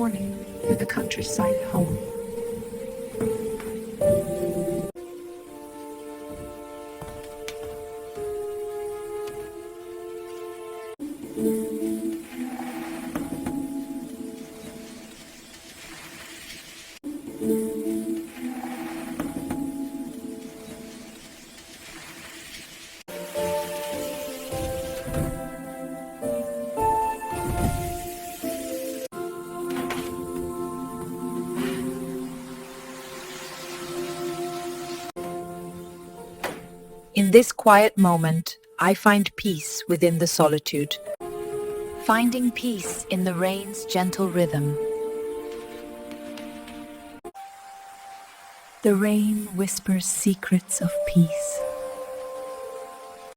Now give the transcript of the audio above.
morning with the countryside home. In this quiet moment, I find peace within the solitude. Finding peace in the rain's gentle rhythm. The rain whispers secrets of peace.